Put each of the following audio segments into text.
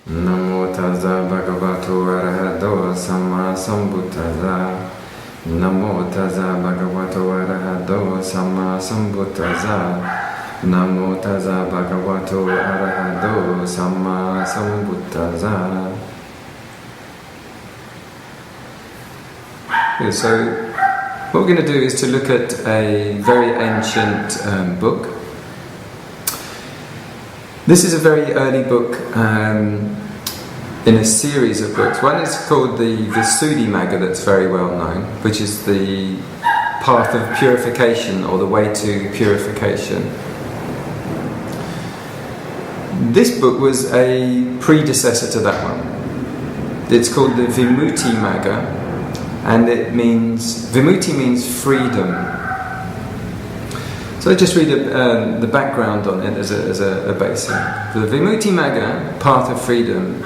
Namo tassa bhagavato arahato samma sambuddhassa. Namo tassa bhagavato arahato samma sambuddhassa. Namo tassa bhagavato arahato samma sambuddhassa. So, what we're going to do is to look at a very ancient book. This is a very early book in a series of books. One is called the Vimutti Magga, that's very well known, which is the path of purification or the way to purification. This book was a predecessor to that one. It's called the Vimutti Magga, and it means, Vimutti means freedom. So I just read the background on it as a basic. The Vimutti Magga, Path of Freedom,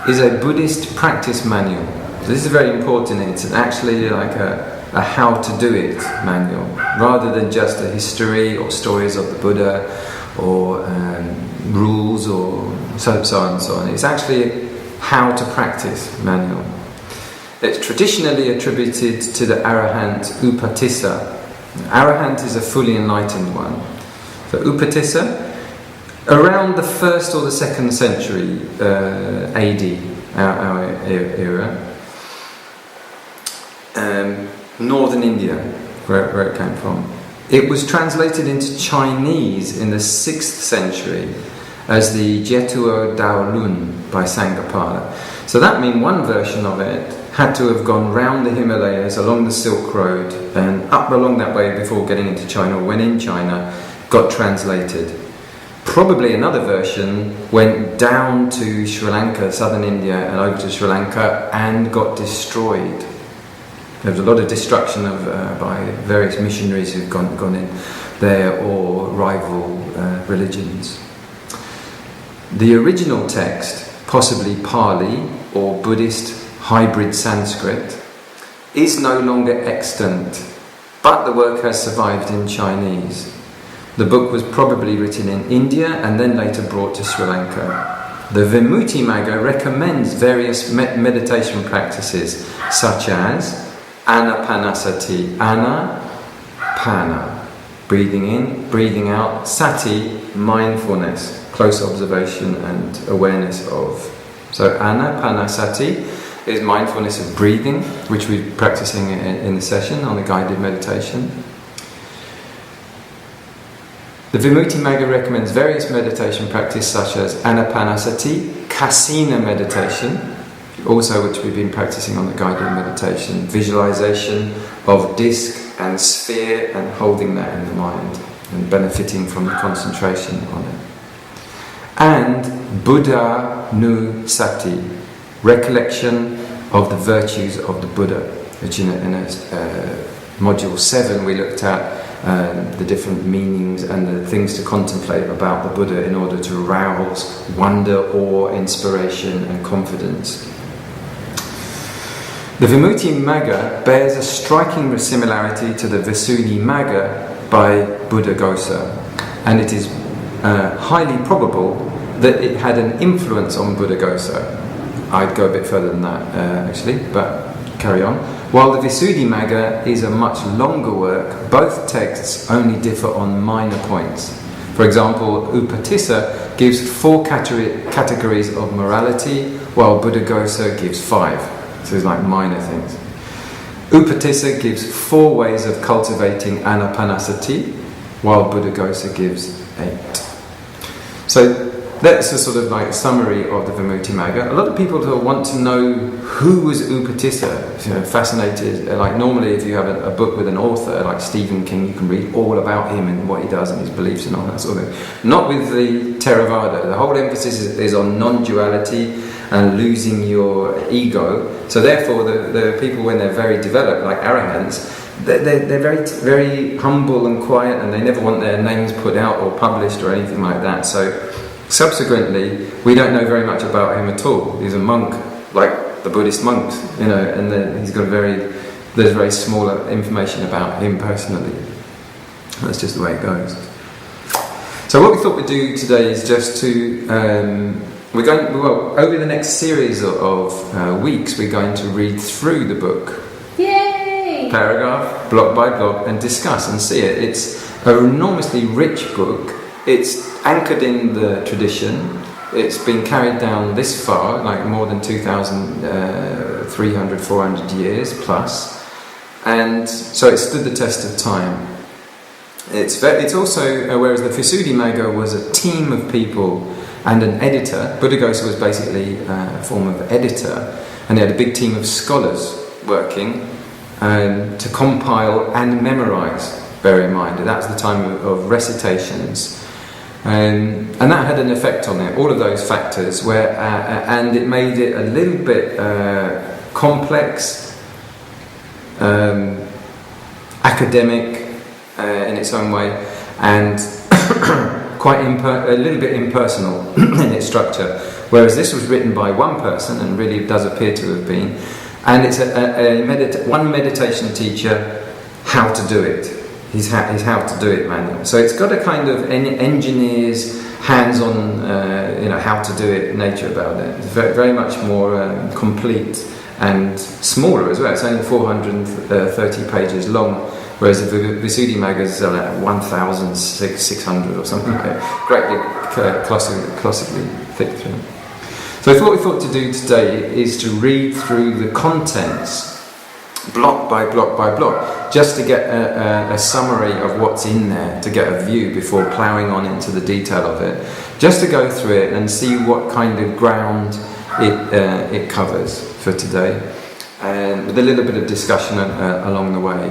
is a Buddhist practice manual. So this is very important. It's actually like a how to do it manual, rather than just a history or stories of the Buddha or rules or so on and so on. It's actually how to practice manual. It's traditionally attributed to the Arahant Upatissa. Arahant is a fully enlightened one. So Upatissa, around the 1st or the 2nd century AD, our era, northern India, where it came from. It was translated into Chinese in the 6th century as the Jetuo Daolun by Sangapala. So that means one version of it had to have gone round the Himalayas, along the Silk Road, and up along that way before getting into China, or when in China, got translated. Probably another version went down to Sri Lanka, southern India, and over to Sri Lanka, and got destroyed. There was a lot of destruction by various missionaries who've gone in there, or rival religions. The original text, possibly Pali or Buddhist hybrid Sanskrit, is no longer extant, but the work has survived in Chinese. The book was probably written in India and then later brought to Sri Lanka. The Vimutti Magga recommends various meditation practices such as anapanasati, ana-pana, breathing in, breathing out, sati, mindfulness, close observation and awareness of. So anapanasati is mindfulness of breathing, which we're practicing in the session on the guided meditation. The Vimutti Magga recommends various meditation practices such as anapanasati, kasina meditation, also which we've been practicing on the guided meditation, visualization of disc and sphere and holding that in the mind and benefiting from the concentration on it. And Buddha Nu Sati, recollection of the virtues of the Buddha, which in module 7 we looked at the different meanings and the things to contemplate about the Buddha in order to arouse wonder, awe, inspiration and confidence. The Vimutti Magga bears a striking similarity to the Vimutti Magga by Buddhaghosa, and it is highly probable that it had an influence on Buddhaghosa. I'd go a bit further than that, actually, but carry on. While the Vimutti Magga is a much longer work, both texts only differ on minor points. For example, Upatissa gives 4 categories of morality, while Buddhaghosa gives 5. So it's like minor things. Upatissa gives 4 ways of cultivating anapanasati, while Buddhaghosa gives 8. So that's a sort of like summary of the Vimutti Magga. A lot of people want to know who was Upatissa, fascinated. Like normally if you have a book with an author like Stephen King, you can read all about him and what he does and his beliefs and all that sort of thing. Not with the Theravada. The whole emphasis is on non-duality and losing your ego. So therefore the people, when they're very developed, like arahants, they're very, very humble and quiet, and they never want their names put out or published or anything like that. So subsequently, we don't know very much about him at all. He's a monk, like the Buddhist monks, and then he's got there's very small information about him personally. That's just the way it goes. So what we thought we'd do today is just to over the next series of weeks, we're going to read through the book. Yay! Paragraph, block by block, and discuss and see it. It's an enormously rich book. It's anchored in the tradition. It's been carried down this far, like more than 2,300, 400 years plus. And so it stood the test of time. It's also, whereas the Vimutti Magga was a team of people and an editor, Buddhaghosa was basically a form of editor, and they had a big team of scholars working to compile and memorize, bear in mind. That's the time of recitations. And that had an effect on it, all of those factors, and it made it a little bit complex, academic in its own way, and quite a little bit impersonal in its structure. Whereas this was written by one person, and really does appear to have been, and it's one meditation teacher, how to do it. His how to do it manual. So it's got a kind of engineer's hands-on, how to do it nature about it. It's very, very much more complete and smaller as well. It's only 430 pages long, whereas the Vimutti Magga is 1,600 or something like that. Great big, classically thick thing. So what we thought to do today is to read through the contents block by block by block, just to get a summary of what's in there, to get a view before ploughing on into the detail of it, just to go through it and see what kind of ground it covers for today, and with a little bit of discussion along the way.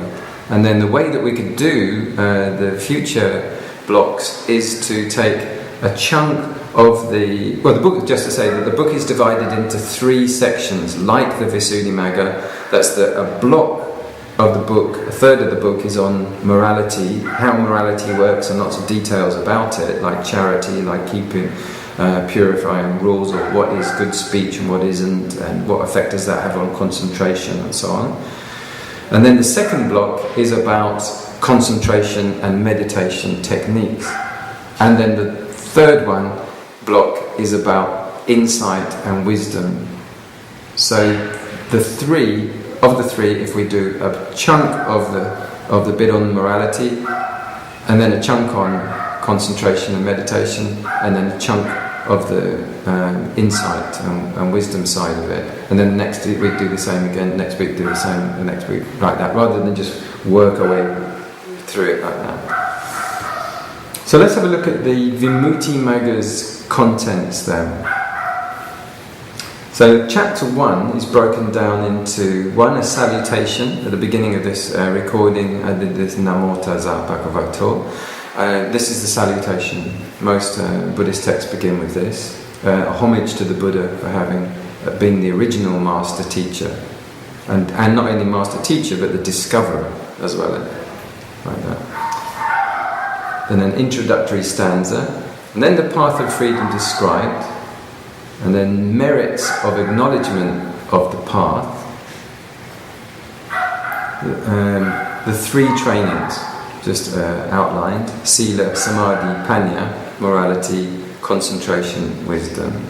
And then the way that we could do the future blocks is to take a chunk of the book, just to say that the book is divided into 3 sections, like the Vimutti Magga. That's a block of the book, a third of the book is on morality, how morality works, and lots of details about it, like charity, like keeping, purifying rules, or what is good speech and what isn't, and what effect does that have on concentration, and so on. And then the second block is about concentration and meditation techniques. And then the third block is about insight and wisdom. So the three, if we do a chunk of the bit on morality, and then a chunk on concentration and meditation, and then a chunk of the insight and wisdom side of it, and then next week do the same again, next week do the same, and next week like that, rather than just work our way through it like that. So let's have a look at the Vimutti Magga's contents then. So chapter 1 is broken down into a salutation. At the beginning of this recording I did this Namo Tassa Bhagavato. This is the salutation. Most Buddhist texts begin with this. A homage to the Buddha for having been the original master teacher. And not only master teacher, but the discoverer as well. Like that. Then an introductory stanza. And then the path of freedom described. And then merits of acknowledgement of the path. The 3 trainings just outlined: Sila, Samadhi, Panya, morality, concentration, wisdom.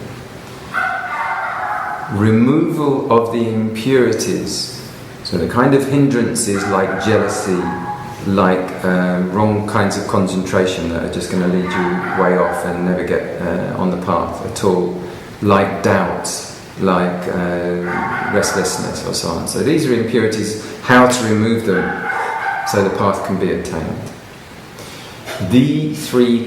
Removal of the impurities, so the kind of hindrances like jealousy, like wrong kinds of concentration that are just going to lead you way off and never get on the path at all, like doubts, like restlessness or so on. So these are impurities, how to remove them so the path can be attained. The 3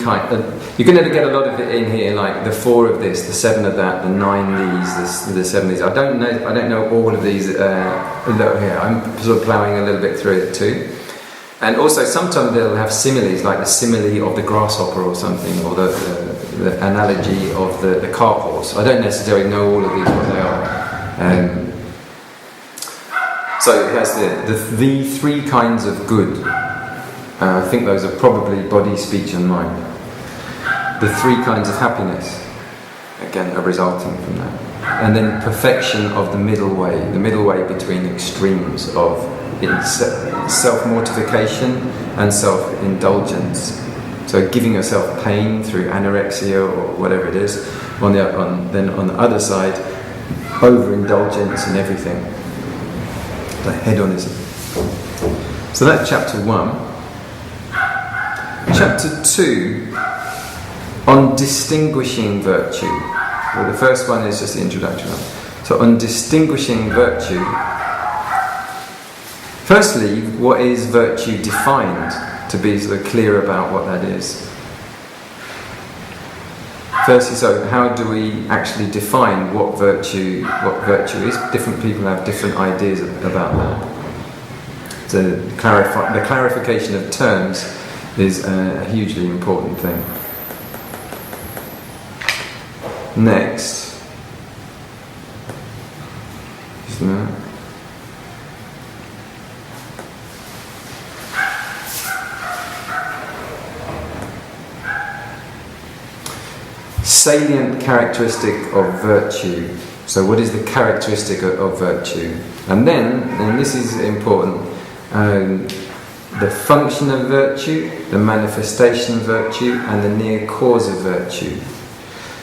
you're going to get a lot of it in here, like the 4 of this, the 7 of that, the 9 these, the 7 these. I don't know all of these here. I'm sort of ploughing a little bit through it too. And also sometimes they'll have similes, like the simile of the grasshopper or something, or the analogy of the cart horse. I don't necessarily know all of these, what they are. So it has the 3 kinds of good. I think those are probably body, speech and mind. The 3 kinds of happiness, again, are resulting from that. And then perfection of the middle way between extremes of self-mortification and self-indulgence. So giving yourself pain through anorexia or whatever it is, Then on the other side, overindulgence and everything, the hedonism. So that's chapter 1. Chapter 2, on distinguishing virtue. Well, the first one is just the introduction. So on distinguishing virtue, firstly, what is virtue defined, to be sort of clear about what that is. Firstly, so how do we actually define what virtue is? Different people have different ideas about that. So the clarification of terms is a hugely important thing. Next. Just a minute. Salient characteristic of virtue. So what is the characteristic of virtue? And then, and this is important, the function of virtue, the manifestation of virtue, and the near cause of virtue.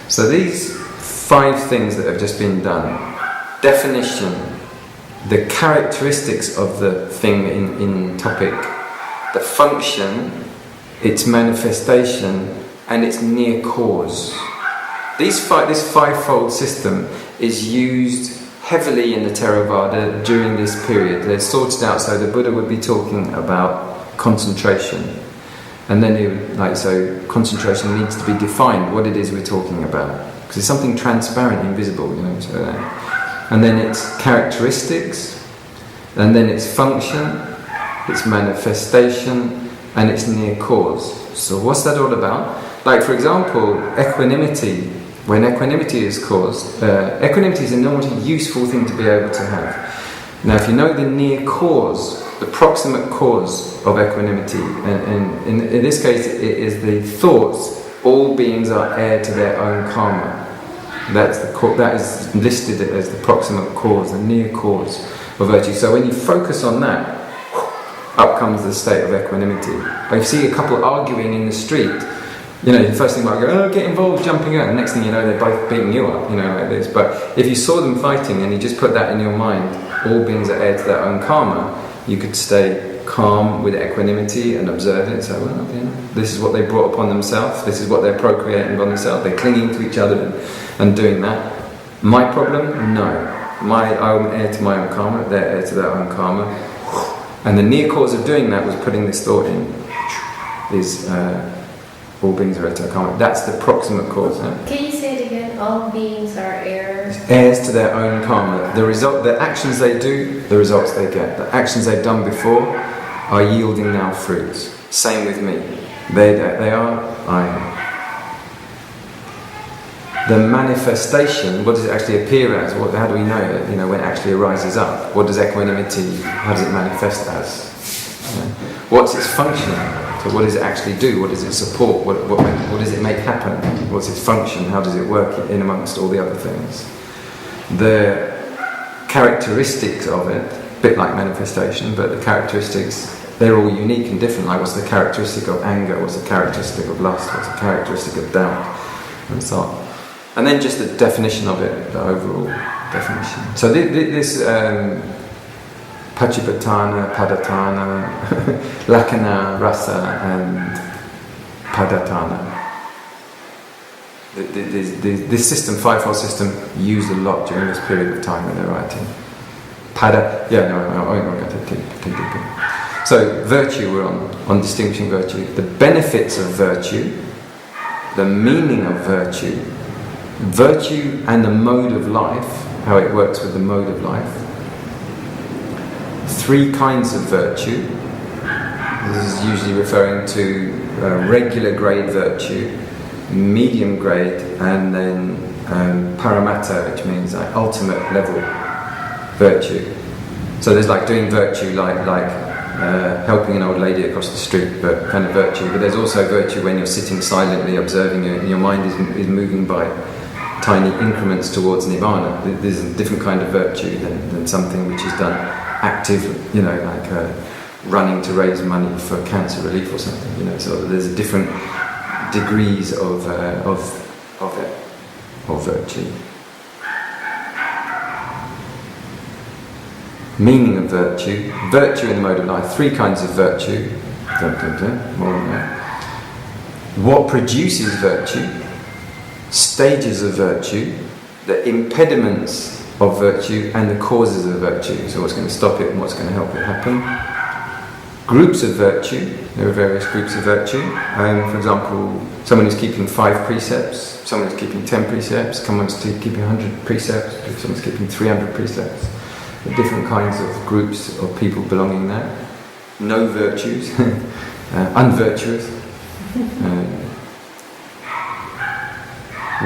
So these 5 things that have just been done: definition, the characteristics of the thing in topic, the function, its manifestation, and its near cause. This fivefold system is used heavily in the Theravada during this period. They're sorted out, so the Buddha would be talking about concentration. And then he would, so concentration needs to be defined, what it is we're talking about. Because it's something transparent, invisible, so and then its characteristics, and then its function, its manifestation, and its near cause. So what's that all about? Like, for example, equanimity. When equanimity is caused, equanimity is a normally useful thing to be able to have. Now, if you know the near cause, the proximate cause of equanimity, and in this case it is the thoughts, all beings are heir to their own karma. That is listed as the proximate cause, the near cause of virtue. So when you focus on that, up comes the state of equanimity. But if you see a couple arguing in the street, the first thing might go, oh, get involved, jumping out. And the next thing you know, they're both beating you up, like this. But if you saw them fighting and you just put that in your mind, all beings are heir to their own karma, you could stay calm with equanimity and observe it and say, well, this is what they brought upon themselves, this is what they're procreating upon themselves, they're clinging to each other and doing that. My problem? No. I'm heir to my own karma, they're heir to their own karma. And the near cause of doing that was putting this thought in, is all beings are heir to their karma. That's the proximate cause. Can you say it again? All beings are heirs to their own karma. The actions they do, the results they get. The actions they've done before are yielding now fruits. Same with me. They are, I am. The manifestation, what does it actually appear as? How do we know it? When it actually arises up. What does equanimity, how does it manifest as? What's its function? So what does it actually do? What does it support? What does it make happen? What's its function? How does it work in amongst all the other things? The characteristics of it, a bit like manifestation, but the characteristics, they're all unique and different. Like, what's the characteristic of anger? What's the characteristic of lust? What's the characteristic of doubt? And so on. And then just the definition of it, the overall definition. So this Pachipatana, Padatana, Lakkhana, Rasa, and Padatana. This system, fivefold system, used a lot during this period of time when they're writing. I'm not going to take deeper. So virtue, we're on distinguishing virtue. The benefits of virtue, the meaning of virtue and the mode of life, how it works with the mode of life. 3 kinds of virtue. This is usually referring to regular grade virtue, medium grade, and then paramatta, which means like ultimate level virtue. So there's like doing virtue like helping an old lady across the street, but kind of virtue. But there's also virtue when you're sitting silently observing it and your mind is moving by tiny increments towards nirvana. There's a different kind of virtue than something which is done active, like running to raise money for cancer relief or something. So there's different degrees of it, of virtue. Meaning of virtue. Virtue in the mode of life. 3 kinds of virtue. More than that. What produces virtue? Stages of virtue. The impediments of virtue and the causes of virtue. So what's going to stop it and what's going to help it happen. Groups of virtue. There are various groups of virtue. For example, someone who's keeping 5 precepts, someone who's keeping 10 precepts, someone's keeping 100 precepts, someone's keeping 300 precepts. There are different kinds of groups of people belonging there. No virtues, unvirtuous.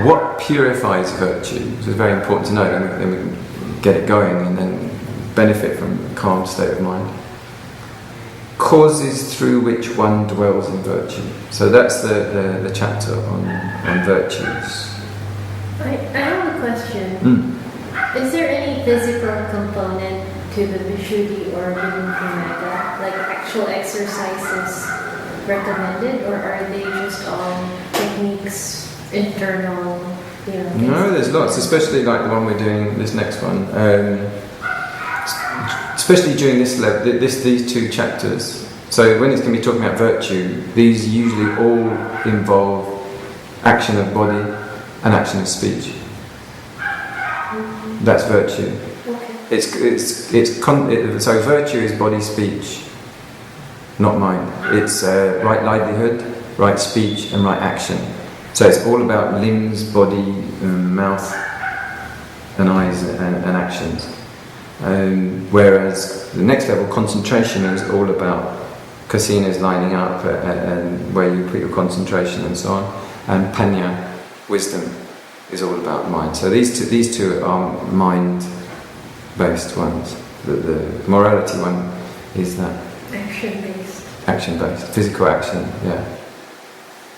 What purifies virtue? This is very important to know, then we can get it going and then benefit from a calm state of mind. Causes through which one dwells in virtue. So that's the chapter on virtues. I have a question. Is there any physical component to the Vishuddhi or Vimutti Magga, like actual exercises recommended, or are they just all techniques, internal, No, there's lots, especially like the one we're doing, this next one. Especially during this level, these 2 chapters. So when it's going to be talking about virtue, these usually all involve action of body and action of speech. That's virtue. Okay. So virtue is body, speech, not mind. It's right livelihood, right speech, and right action. So it's all about limbs, body, mouth, and eyes, and actions. Whereas the next level, concentration, is all about kasinas lining up and where you put your concentration and so on. And panya, wisdom, is all about mind. So these two are mind-based ones. The morality one is that action-based, physical action. Yeah.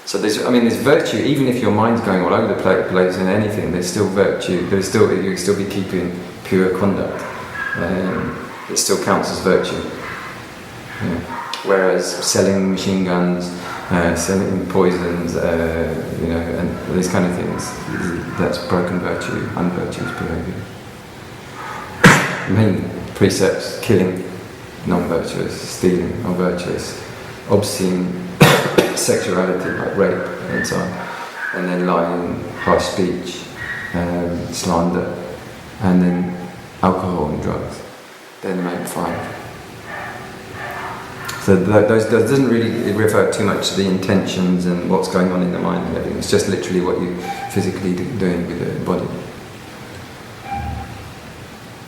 So there's virtue. Even if your mind's going all over the place in anything, there's still virtue. You still be keeping pure conduct. It still counts as virtue. Yeah. Whereas selling machine guns, selling poisons, and these kind of things, that's broken virtue, unvirtuous behaviour. Main precepts: killing, non-virtuous; stealing, non-virtuous; obscene sexuality, like rape and so on; and then lying, harsh speech, slander, and then alcohol and drugs. They're the main 5. So that doesn't really refer too much to the intentions and what's going on in the mind and everything. It's just literally what you physically doing with the body.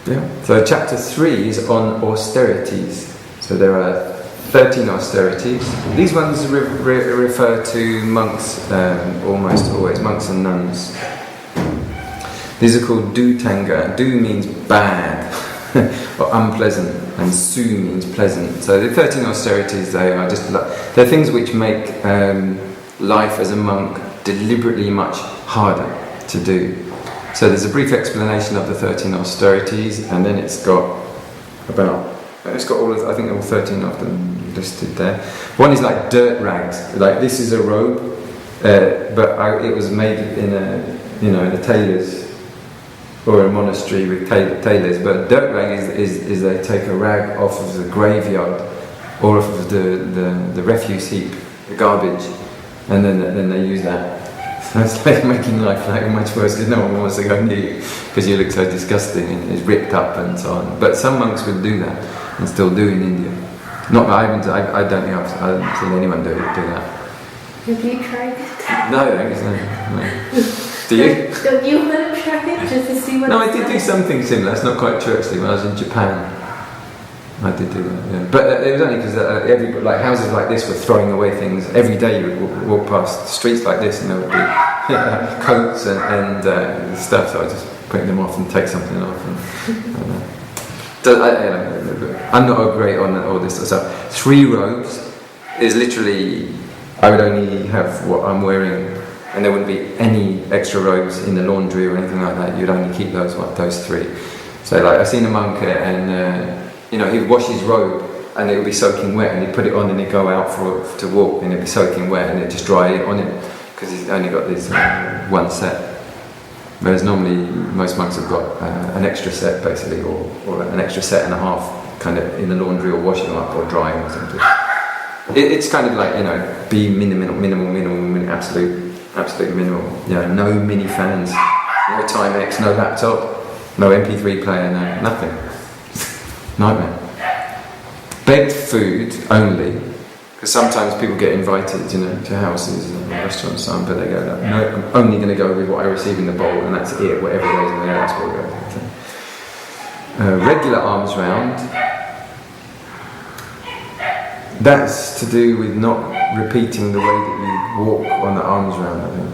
Yeah. So chapter 3 is on austerities. So there are 13 austerities. These ones refer to monks, almost always, monks and nuns. These are called dutanga. Du means bad or unpleasant, and su means pleasant. So the 13 austerities, they're things which make life as a monk deliberately much harder to do. So there's a brief explanation of the 13 austerities, and then it's got all of, I think all 13 of them listed there. One is like dirt rags. Like this is a robe, but it was made in a tailor's or a monastery with tailors. But dirt rag is they take a rag off of the graveyard or off of the refuse heap, the garbage, and then they use that. So it's like making life like much worse because no one wants to go near you because you look so disgusting and it's ripped up and so on. But some monks would do that and still do in India. Not that I don't think I've seen anyone do that. Have you tried it? No. Do you? Don't you want to try it just to see what? No, I did do something similar. It's not quite true actually. When I was in Japan, I did do that. Yeah. But it was only because houses like this were throwing away things every day. You would walk past streets like this, and there would be coats and stuff. So I was just putting them off and take something off. I'm not great on all this stuff. 3 robes is literally. I would only have what I'm wearing. And there wouldn't be any extra robes in the laundry or anything like that. You'd only keep those 3. So I've seen a monk and he'd wash his robe and it would be soaking wet, and he'd put it on and he'd go out to walk and it'd be soaking wet and it'd just dry on him because he's only got this one set. Whereas normally most monks have got an extra set basically, or an extra set and a half, kind of in the laundry or washing up or drying or something. It's kind of like, you know, be minimal, absolute minimal. You know, no mini fans, no Timex, no laptop, no MP3 player, no nothing. Nightmare. Begged food only, because sometimes people get invited, you know, to houses and restaurants, but they go, like, no, I'm only going to go with what I receive in the bowl, and that's it. Whatever goes in there, that's what goes. Regular alms round. That's to do with not repeating the way that you walk on the alms round, I think.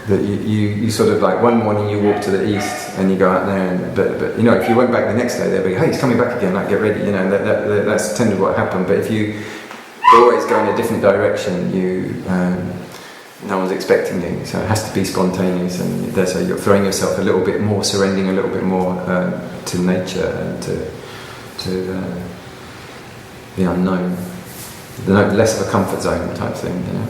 That you sort of like, one morning you walk to the east and you go out there, and but you know, if you went back the next day, they'd be, hey, he's coming back again, like, get ready, you know, that's tended what happened. But if you always go in a different direction, no one's expecting you, so it has to be spontaneous, and so you're throwing yourself a little bit more, surrendering a little bit more to nature and to the unknown. Less of a comfort zone type thing, you know.